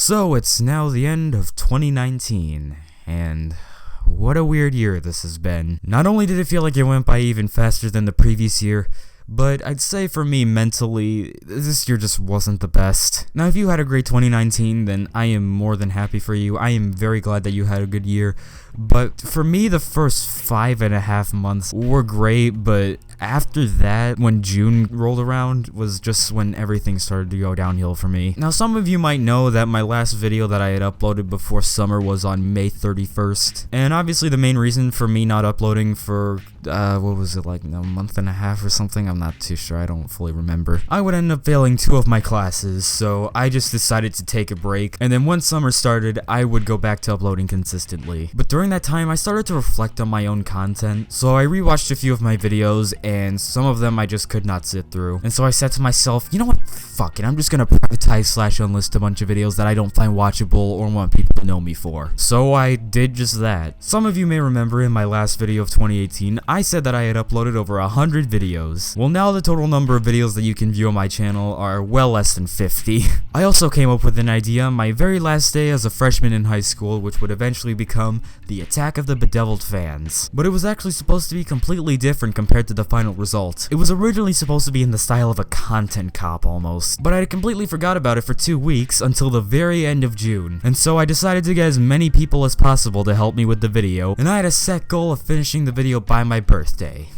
So it's now the end of 2019, and what a weird year this has been. Not only did it feel like it went by even faster than the previous year, but I'd say for me mentally, this year just wasn't the best. Now if you had a great 2019, then I am more than happy for you. I am very glad that you had a good year. But for me, the first 5.5 months were great, but after that, when June rolled around, was just when everything started to go downhill for me. Now, some of you might know that my last video that I had uploaded before summer was on May 31st. And obviously the main reason for me not uploading for, what was it, like a month and a half or something? I'm not too sure, I don't fully remember. I would end up failing 2 of my classes, so I just decided to take a break. And then once summer started, I would go back to uploading consistently. But during that time, I started to reflect on my own content. So I rewatched a few of my videos, and some of them I just could not sit through. And so I said to myself, you know what, fuck it, I'm just gonna privatize/unlist a bunch of videos that I don't find watchable or want people to know me for. So I did just that. Some of you may remember in my last video of 2018, I said that I had uploaded over 100 videos. Well, now the total number of videos that you can view on my channel are well less than 50. I also came up with an idea on my very last day as a freshman in high school, which would eventually become the Attack of the Bedeviled Fans. But it was actually supposed to be completely different compared to the final result. It was originally supposed to be in the style of a content cop almost, but I had completely forgot about it for 2 weeks until the very end of June. And so I decided to get as many people as possible to help me with the video, and I had a set goal of finishing the video by my birthday.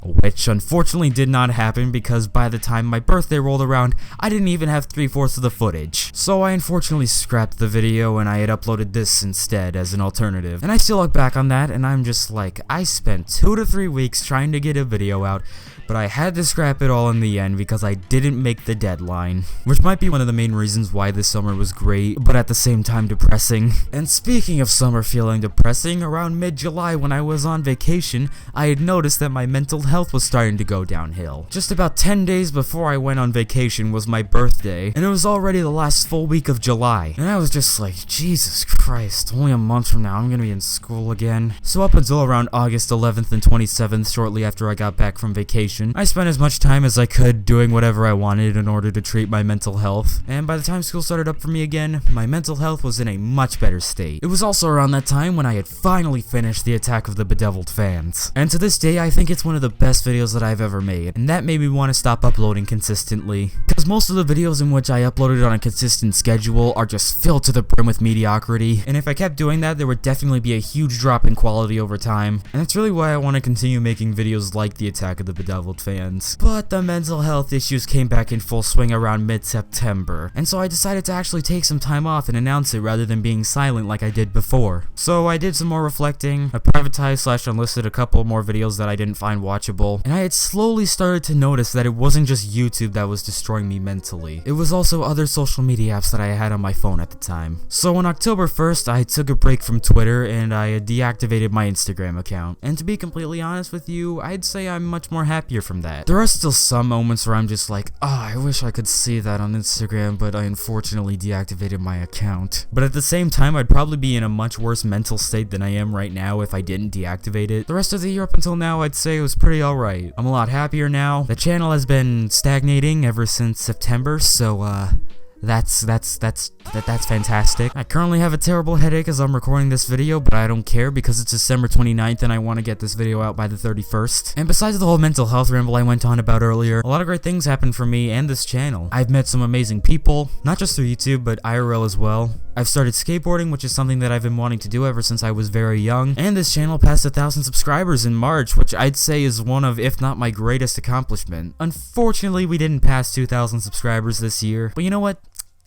Which unfortunately did not happen because by the time my birthday rolled around, I didn't even have 3/4 of the footage. So I unfortunately scrapped the video and I had uploaded this instead as an alternative. And I still look back on that and I'm just like, I spent 2 to 3 weeks trying to get a video out, but I had to scrap it all in the end because I didn't make the deadline. Which might be one of the main reasons why this summer was great, but at the same time depressing. And speaking of summer feeling depressing, around mid-July when I was on vacation, I had noticed that my mental health was starting to go downhill. Just about 10 days before I went on vacation was my birthday, and it was already the last full week of July. And I was just like, Jesus Christ, only a month from now I'm gonna be in school again. So up until around August 11th and 27th, shortly after I got back from vacation, I spent as much time as I could doing whatever I wanted in order to treat my mental health. And by the time school started up for me again, my mental health was in a much better state. It was also around that time when I had finally finished the Attack of the Bedeviled Fans. And to this day, I think it's one of the best videos that I've ever made, and that made me want to stop uploading consistently. Because most of the videos in which I uploaded on a consistent schedule are just filled to the brim with mediocrity, and if I kept doing that, there would definitely be a huge drop in quality over time. And that's really why I want to continue making videos like the Attack of the Bedeviled Fans. But the mental health issues came back in full swing around mid-September, and so I decided to actually take some time off and announce it rather than being silent like I did before. So I did some more reflecting, I privatized/unlisted a couple more videos that I didn't find watchable, and I had slowly started to notice that it wasn't just YouTube that was destroying me mentally. It was also other social media apps that I had on my phone at the time. So on October 1st, I took a break from Twitter and I deactivated my Instagram account. And to be completely honest with you, I'd say I'm much more happier from that. There are still some moments where I'm just like, I wish I could see that on Instagram, but I unfortunately deactivated my account. But at the same time, I'd probably be in a much worse mental state than I am right now if I didn't deactivate it. The rest of the year up until now, I'd say it was pretty alright. I'm a lot happier now. The channel has been stagnating ever since September, so that's fantastic. I currently have a terrible headache as I'm recording this video, but I don't care because it's December 29th and I want to get this video out by the 31st. And besides the whole mental health ramble I went on about earlier, a lot of great things happened for me and this channel. I've met some amazing people, not just through YouTube, but IRL as well. I've started skateboarding, which is something that I've been wanting to do ever since I was very young, and this channel passed 1,000 subscribers in March, which I'd say is one of, if not my greatest accomplishment. Unfortunately, we didn't pass 2,000 subscribers this year, but you know what?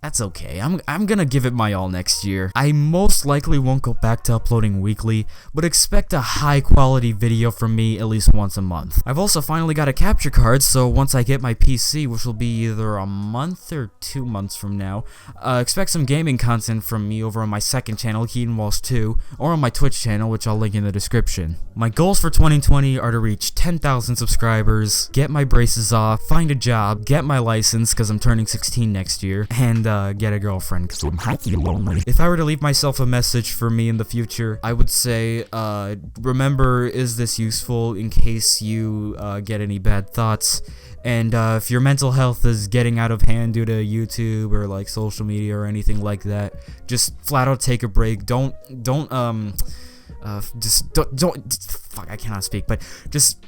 That's okay, I'm gonna give it my all next year. I most likely won't go back to uploading weekly, but expect a high quality video from me at least once a month. I've also finally got a capture card, so once I get my PC, which will be either a month or 2 months from now, expect some gaming content from me over on my second channel, Keaton, Walsh 2, or on my Twitch channel, which I'll link in the description. My goals for 2020 are to reach 10,000 subscribers, get my braces off, find a job, get my license, because I'm turning 16 next year, and get a girlfriend, because I'm happy lonely. If I were to leave myself a message for me in the future, I would say, remember, is this useful in case you get any bad thoughts? And if your mental health is getting out of hand due to YouTube or like social media or anything like that, just flat out take a break. Don't fuck, I cannot speak, but just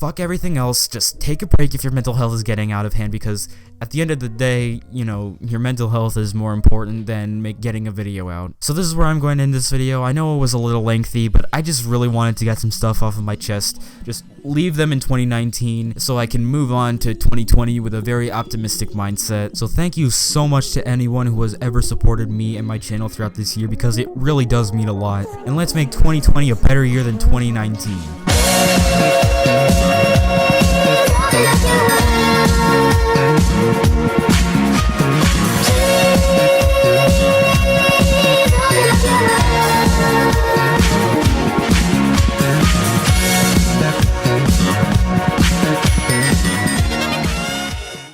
fuck everything else. Just take a break if your mental health is getting out of hand, because at the end of the day, you know, your mental health is more important than getting a video out. So this is where I'm going to end this video. I know it was a little lengthy, but I just really wanted to get some stuff off of my chest. Just leave them in 2019 so I can move on to 2020 with a very optimistic mindset. So thank you so much to anyone who has ever supported me and my channel throughout this year, because it really does mean a lot. And let's make 2020 a better year than 2019.